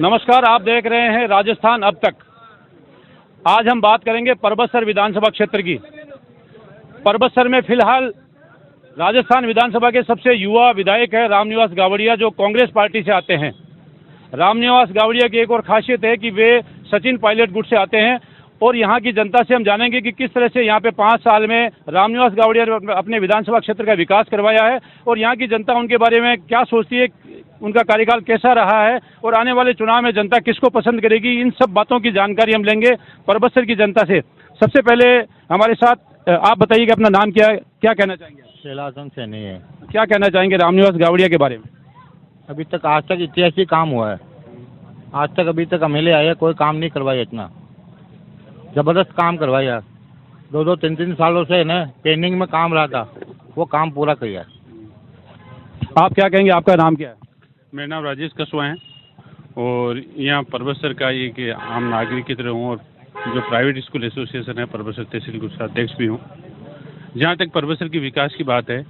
नमस्कार, आप देख रहे हैं राजस्थान अब तक। आज हम बात करेंगे परबतसर विधानसभा क्षेत्र की। परबतसर में फिलहाल राजस्थान विधानसभा के सबसे युवा विधायक है रामनिवास गावड़िया, जो कांग्रेस पार्टी से आते हैं। रामनिवास गावड़िया की एक और खासियत है कि वे सचिन पायलट गुट से आते हैं और यहाँ की जनता से हम जानेंगे कि किस तरह से यहाँ पे 5 साल में रामनिवास गावड़िया ने अपने विधानसभा क्षेत्र का विकास करवाया है और यहाँ की जनता उनके बारे में क्या सोचती है, उनका कार्यकाल कैसा रहा है और आने वाले चुनाव में जनता किसको पसंद करेगी। इन सब बातों की जानकारी हम लेंगे परबतसर की जनता से। सबसे पहले हमारे साथ आप बताइए कि अपना नाम क्या कहना चाहेंगे। शैलासन से नहीं है। क्या कहना चाहेंगे रामनिवास गावड़िया के बारे में। अभी तक आज तक ऐतिहासिक काम हुआ है। आज तक अभी तक एमएलए आया, कोई काम नहीं करवाया, इतना जबरदस्त काम करवाया। 2-2, 3-3 सालों से ना पेंडिंग में काम रहा था, वो काम पूरा किया। आप क्या कहेंगे, आपका नाम क्या है। मेरा नाम राजेश कसवा है और यहाँ परबतसर का एक आम नागरिक की तरह हूँ और जो प्राइवेट स्कूल एसोसिएशन है परबतसर तहसील के उसका अध्यक्ष भी हूँ। जहाँ तक परबतसर की विकास की बात है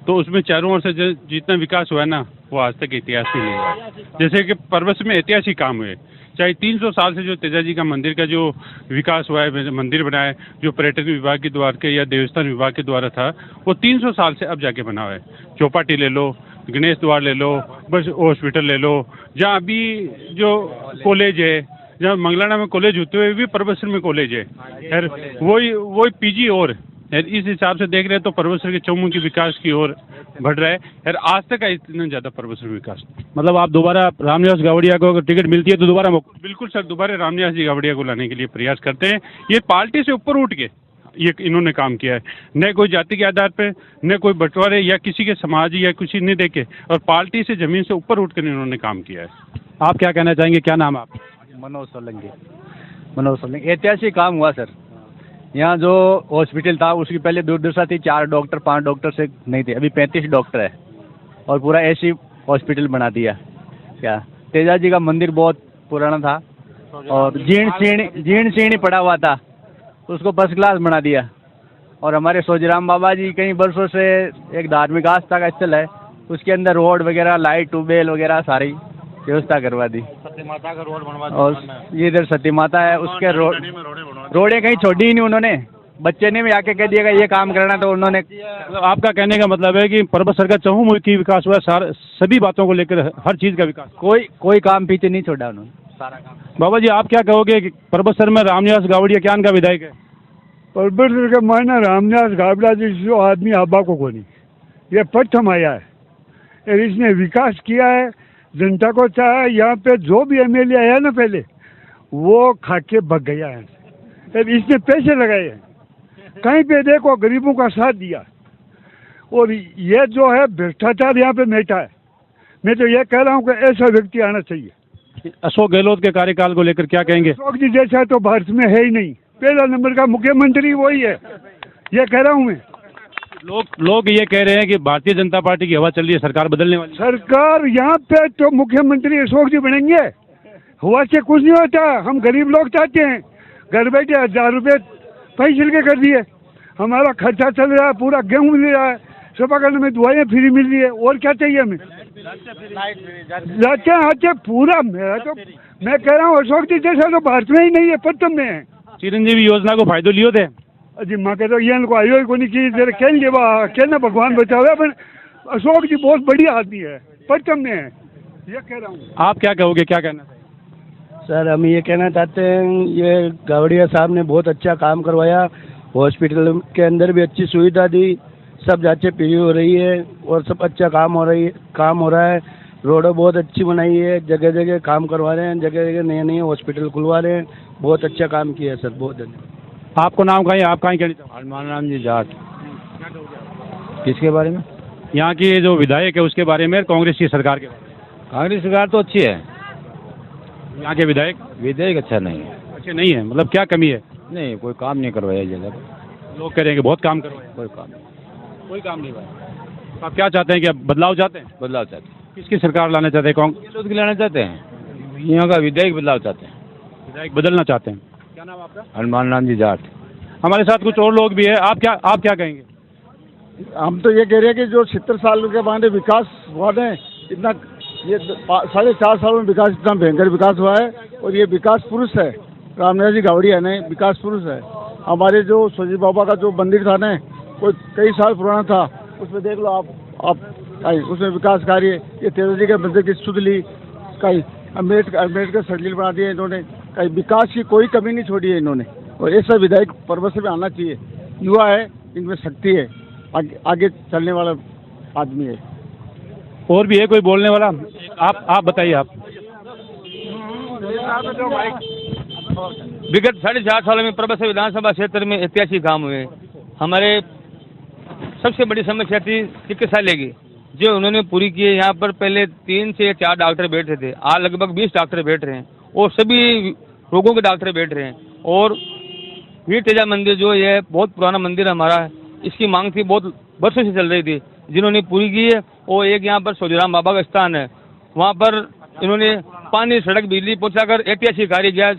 तो उसमें चारों ओर से जितना विकास हुआ है ना, वो आज तक इतिहास ही नहीं हुआ। जैसे कि परबतसर में ऐतिहासिक काम हुए, चाहे 300 साल से जो तेजाजी का मंदिर का जो विकास हुआ है, मंदिर बना है, जो पर्यटन विभाग के द्वारा के या देवस्थान विभाग के द्वारा था, वो 300 साल से अब जाके बना हुआ है। चौपाटी ले लो, गणेश द्वार ले लो, बस हॉस्पिटल ले लो, जहाँ अभी जो कॉलेज है, जहाँ मंगलाना में कॉलेज होते हुए भी परबतसर में कॉलेज है, यार वही पीजी और इस हिसाब से देख रहे हैं तो परबतसर के चौमुखी विकास की ओर बढ़ रहा है। यार आज तक का इतना ज़्यादा परबतसर विकास। मतलब आप दोबारा रामनिवास गावड़िया को अगर टिकट मिलती है तो दोबारा बिल्कुल सर, दोबारा रामनिवास जी गावड़िया को लाने के लिए प्रयास करते हैं। ये पार्टी से ऊपर उठ के ये इन्होंने काम किया है, न कोई जाति के आधार पे, न कोई बंटवारे या किसी के समाज या किसी नहीं देखे, और पार्टी से जमीन से ऊपर उठकर इन्होंने काम किया है। आप क्या कहना चाहेंगे, क्या नाम आप। मनोज सोलंकी। ऐतिहासिक काम हुआ सर। यहाँ जो हॉस्पिटल था उसकी पहले दुर्दशा थी, 4 डॉक्टर 5 डॉक्टर से नहीं थे, अभी 35 डॉक्टर है और पूरा ऐसी हॉस्पिटल बना दिया। क्या तेजाजी का मंदिर बहुत पुराना था और जीर्ण शीर्ण पड़ा हुआ था, उसको फर्स्ट क्लास बना दिया। और हमारे सोजराम बाबा जी कई वर्षों से एक धार्मिक आस्था का स्थल है, उसके अंदर रोड वगैरह, लाइट, ट्यूबवेल वगैरह सारी व्यवस्था करवा दी। सती माता का रोड बनवा दिया। और ये इधर सती माता है, उसके रोडें कहीं छोड़ी ही नहीं उन्होंने। बच्चे ने भी आके कह दिया ये काम करना, तो उन्होंने। मतलब आपका कहने का मतलब है कि परबतसर का चहुमुखी विकास हुआ, सभी बातों को लेकर हर चीज़ का विकास। कोई काम पीछे नहीं छोड़ा उन्होंने, सारा काम। बाबा जी आप क्या कहोगे कि परबतसर में रामनिवास गावड़िया क्या का विधायक है। परबतसर का मायना रामनिवास गावड़ा जी जो आदमी आबा को कोनी, ये प्रथम आया है और इसने विकास किया है, जनता को चाहा। यहाँ पे जो भी एमएलए आया ना पहले, वो खा के भग गया है और इसने पैसे लगाए हैं, कहीं पे देखो गरीबों का साथ दिया। और ये जो है भ्रष्टाचार यहाँ पे मिटा है। मैं तो ये कह रहा हूँ कि ऐसा व्यक्ति आना चाहिए। अशोक गहलोत के कार्यकाल को लेकर क्या कहेंगे। अशोक जी जैसा तो भारत में है ही नहीं, पहला नंबर का मुख्यमंत्री वही है, ये कह रहा हूँ मैं। लोग ये कह रहे हैं कि भारतीय जनता पार्टी की हवा चल रही है, सरकार बदलने वाली। सरकार यहाँ पे तो मुख्यमंत्री अशोक जी बनेंगे, हवा से कुछ नहीं होता। हम गरीब लोग चाहते हैं, घर बैठे 1000 रुपये पैसे के कर दिए, हमारा खर्चा चल रहा है, पूरा गेहूँ मिल रहा है, सफा करने में दवाइयाँ फ्री मिल रही है, और क्या चाहिए हमें। जाते आते पूरा मैं कह रहा हूँ अशोक जी जैसा तो भारत में ही नहीं है, प्रथम में है। चिरंजीवी योजना को फायदो लियो थे जी, मैं कहता हूँ ये आयो को नहीं की तेरे कहेंगे कहना भगवान बचावे, पर अशोक जी बहुत बढ़िया आदमी है, प्रथम में है, ये कह रहा हूँ। आप क्या कहोगे, क्या कहना चाहिए। सर हम ये कहना चाहते हैं, ये गावड़िया साहब ने बहुत अच्छा काम करवाया। हॉस्पिटल के अंदर भी अच्छी सुविधा दी, सब जांचें फ्री हो रही है और सब अच्छा काम हो रहा है। रोडें बहुत अच्छी बनाई है, जगह जगह काम करवा रहे हैं, जगह जगह नए हॉस्पिटल खुलवा रहे हैं। बहुत अच्छा काम किया है सर, बहुत धन्यवाद। आपको नाम कहीं, आप कहीं कहना चाहोगे। हनुमान राम जी जाट। किसके बारे में। यहाँ की जो विधायक है उसके बारे में, कांग्रेस की सरकार के बारे में। कांग्रेस सरकार तो अच्छी है। यहाँ के विधायक अच्छा नहीं है। अच्छे नहीं है, मतलब क्या कमी है। नहीं, कोई काम नहीं करवाया जगह पर। लोग कह रहे हैं कि बहुत काम करवाए, कोई काम नहीं हुआ। आप क्या चाहते हैं कि बदलाव चाहते हैं। बदलाव चाहते हैं। किसकी सरकार लाना चाहते हैं। कांग्रेस लोग लाना चाहते हैं, यहाँ का विधायक बदलाव चाहते हैं, विधायक बदलना चाहते हैं। क्या नाम आपका। हनुमान राम जी जाट। हमारे साथ कुछ और लोग भी है, आप क्या कहेंगे। हम तो ये कह रहे हैं कि जो 70 साल के बाद विकास हुआ है, इतना ये 4.5 सालों में विकास इतना भयंकर विकास हुआ है, और ये विकास पुरुष है। रामनिवास जी गावड़िया ने विकास पुरुष है। हमारे जो सोजी बाबा का जो मंदिर था ना, वो कई साल पुराना था, उसमें देख लो आप उसमें विकास कार्य, ये तेजा जी के मंदिर की सुध ली, कई अम्बेडकर सर्किल बना दिए इन्होंने, कई विकास की कोई कमी नहीं छोड़ी है इन्होंने। और ऐसा विधायक परबसर में आना चाहिए। युवा है, इनमें शक्ति है, आगे चलने वाला आदमी है। और भी है कोई बोलने वाला? आप बताइए। आप विगत 4.5 सालों में परबसर विधानसभा क्षेत्र में ऐतिहासिक काम हुए। हमारे सबसे बड़ी समस्या थी चिकित्सालय की, जो उन्होंने पूरी की है। यहाँ पर पहले 3 से 4 डॉक्टर बैठे थे, आज लगभग 20 डॉक्टर बैठ रहे हैं, और सभी रोगों के डॉक्टर बैठ रहे हैं। और वीर तेजा मंदिर जो ये बहुत पुराना मंदिर हमारा है, इसकी मांग थी, बहुत वर्षों से चल रही थी, जिन्होंने पूरी की है। और एक यहाँ पर सोजीराम बाबा का स्थान है, वहाँ पर इन्होंने पानी, सड़क, बिजली पहुँचाकर ऐतिहासिक कार्य किया।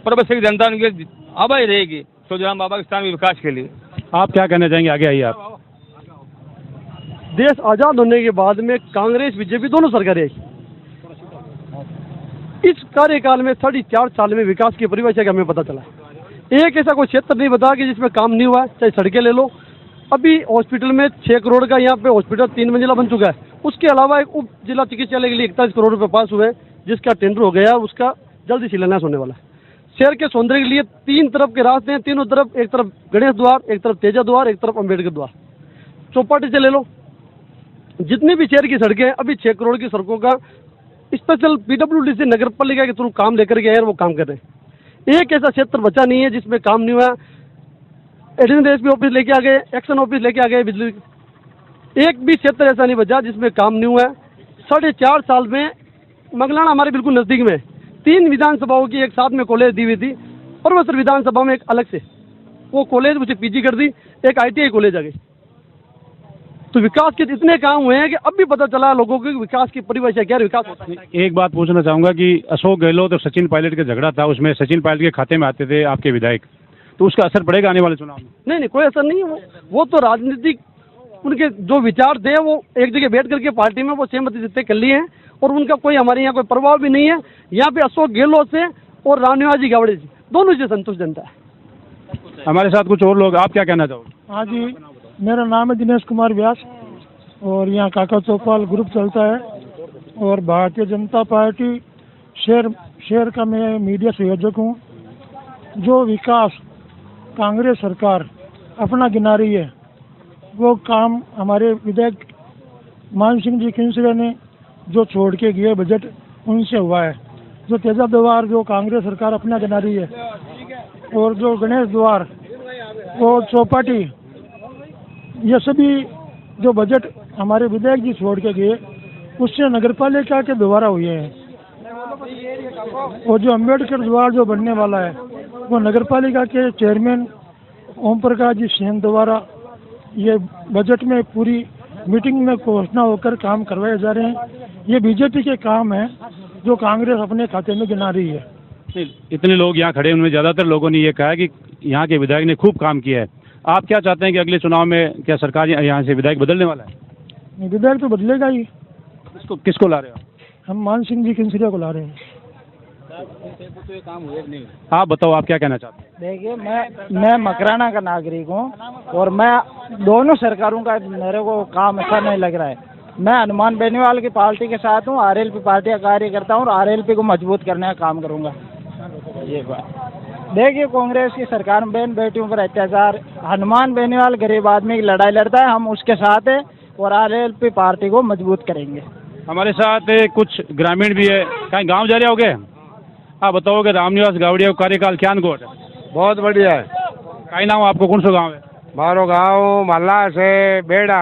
परबसर की जनता उनके आभारी रहेगी सोजीराम बाबा के स्थान में विकास के लिए। आप क्या कहना चाहेंगे? आगे आइए आप। देश आज़ाद होने के बाद में कांग्रेस बीजेपी दोनों सरकारें आई। इस कार्यकाल में 4.5 साल में विकास की परिभाषा का हमें पता चला। एक ऐसा कोई क्षेत्र नहीं बता कि जिसमें काम नहीं हुआ है। चाहे सड़कें ले लो, अभी हॉस्पिटल में 6 करोड़ का यहाँ पे हॉस्पिटल 3 मंजिला बन चुका है। उसके अलावा एक उप जिला चिकित्सालय के लिए 41 करोड़ रुपए पास हुए, जिसका टेंडर हो गया, उसका जल्दी शिलान्यास होने वाला है। शहर के सौंदर्य के लिए 3 तरफ के रास्ते हैं, तीनों तरफ, एक तरफ गणेश द्वार, एक तरफ तेजा द्वार, एक तरफ अम्बेडकर द्वार। चौपाटी से ले लो, जितनी भी शहर की सड़कें हैं, अभी 6 करोड़ की सड़कों का स्पेशल PWD से नगर पालिका के थ्रू काम लेकर के आए, वो काम कर रहे हैं। एक ऐसा क्षेत्र बचा नहीं है जिसमें काम नहीं हुआ। एडिशनल SP ऑफिस लेके आ गए, एक्शन ऑफिस लेके आ गए बिजली। एक भी क्षेत्र ऐसा नहीं बचा जिसमें काम नहीं हुआ है। 4.5 साल में मंगलाना हमारे बिल्कुल नज़दीक में 3 विधानसभाओं की एक साथ में कॉलेज दी हुई थी, परबसर विधानसभा में एक अलग से वो कॉलेज मुझे PG कर दी, एक ITI कॉलेज आ गई। तो विकास के इतने काम हुए हैं कि अब भी पता चला लोगों को कि विकास की परिभाषा क्या है, विकास होता है। एक बात पूछना चाहूँगा कि अशोक गहलोत और सचिन पायलट का झगड़ा था, उसमें सचिन पायलट के खाते में आते थे आपके विधायक, तो उसका असर पड़ेगा आने वाले चुनाव में? नहीं, कोई असर नहीं है। वो तो राजनीतिक उनके जो विचार थे, वो एक जगह बैठ करके पार्टी में वो सहमति तय कर लिए हैं, और उनका कोई हमारे यहाँ कोई प्रभाव भी नहीं है। यहाँ पे अशोक गहलोत से और रामनिवास जी गावड़े जी दोनों से संतुष्ट जनता है। हमारे साथ कुछ और लोग, आप क्या कहना चाहोगे? हाँ जी, मेरा नाम है दिनेश कुमार व्यास, और यहाँ काका चौपाल ग्रुप चलता है, और भारतीय जनता पार्टी शहर का मैं मीडिया संयोजक हूँ। जो विकास कांग्रेस सरकार अपना गिना रही है, वो काम हमारे विधायक मान सिंह जी खिंसरे ने जो छोड़ के गए बजट, उनसे हुआ है। जो तेजा द्वार जो कांग्रेस सरकार अपना गिना रही है, और जो गणेश द्वार, वो चौपाटी, ये सभी जो बजट हमारे विधायक जी छोड़ के गए, उससे नगरपालिका के द्वारा हुए हैं। और जो अम्बेडकर द्वार जो बनने वाला है, वो नगरपालिका के चेयरमैन ओम प्रकाश जी सेन द्वारा ये बजट में पूरी मीटिंग में घोषणा होकर काम करवाए जा रहे हैं। ये बीजेपी के काम है जो कांग्रेस अपने खाते में गिना रही है। इतने लोग यहाँ खड़े, उनमें ज़्यादातर लोगों ने ये कहा है कि यहाँ के विधायक ने खूब काम किया है। आप क्या चाहते हैं कि अगले चुनाव में क्या सरकार यहाँ से विधायक बदलने वाला है? विधायक तो बदलेगा ही। किसको ला रहे हो? हम मान सिंह जी खिंसरिया को ला रहे हैं। आप बताओ, आप क्या कहना चाहते हैं? देखिए, मैं मकराना का नागरिक हूँ, और मैं दोनों सरकारों का मेरे को काम अच्छा नहीं लग रहा है। मैं हनुमान बेनीवाल की पार्टी के साथ हूँ, RLP पार्टी का कार्य करता हूँ, और RLP को मजबूत करने का काम करूँगा। ये बात देखिए, कांग्रेस की सरकार में बहन बेटियों पर अत्याचार, हनुमान बेनीवाल गरीब आदमी की लड़ाई लड़ता है, हम उसके साथ हैं, और RLP पार्टी को मजबूत करेंगे। हमारे साथ कुछ ग्रामीण भी है। कहीं गाँव जा रहे हो गए? आप बताओ कि रामनिवास गावड़िया का कार्यकाल क्या अनुभव है? बहुत बढ़िया है। कहीं नाम आपको कौन सा गाँव है? मारो गाँव मल्लास है, बेड़ा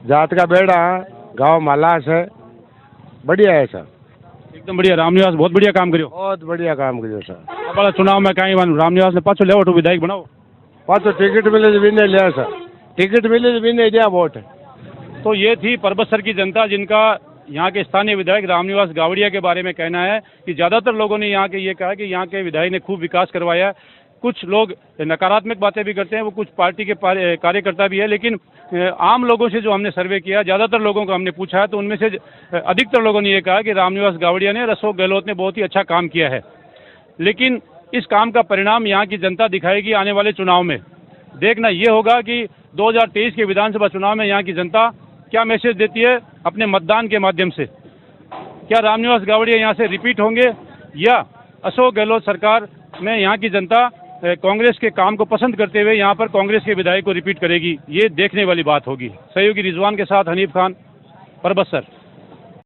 जात का बेड़ा, गाँव मल्लास है। बढ़िया है सर, एकदम बढ़िया। रामनिवास बहुत बढ़िया काम करियो। बहुत बढ़िया काम करियो सर। अब वाला चुनाव में कहीं रामनिवास ने पाछो ले विधायक बनाओ, पाछो टिकट मिले तो भी नहीं लिया सर, टिकट मिले तो भी नहीं दिया वोट। तो ये थी परबसर की जनता, जिनका यहाँ के स्थानीय विधायक रामनिवास गावड़िया के बारे में कहना है कि ज़्यादातर लोगों ने यहाँ के ये कहा कि यहाँ के विधायक ने खूब विकास करवाया। कुछ लोग नकारात्मक बातें भी करते हैं, वो कुछ पार्टी के कार्यकर्ता भी है, लेकिन आम लोगों से जो हमने सर्वे किया, ज़्यादातर लोगों को हमने पूछा है, तो उनमें से अधिकतर लोगों ने ये कहा कि रामनिवास गावड़िया ने और अशोक गहलोत ने बहुत ही अच्छा काम किया है। लेकिन इस काम का परिणाम यहाँ की जनता दिखाएगी आने वाले चुनाव में। देखना ये होगा कि 2023 के विधानसभा चुनाव में यहाँ की जनता क्या मैसेज देती है अपने मतदान के माध्यम से। क्या रामनिवास गावड़िया यहाँ से रिपीट होंगे या अशोक गहलोत सरकार में यहाँ की जनता कांग्रेस के काम को पसंद करते हुए यहाँ पर कांग्रेस के विधायक को रिपीट करेगी, ये देखने वाली बात होगी। सहयोगी रिजवान के साथ हनीफ खान, परबसर।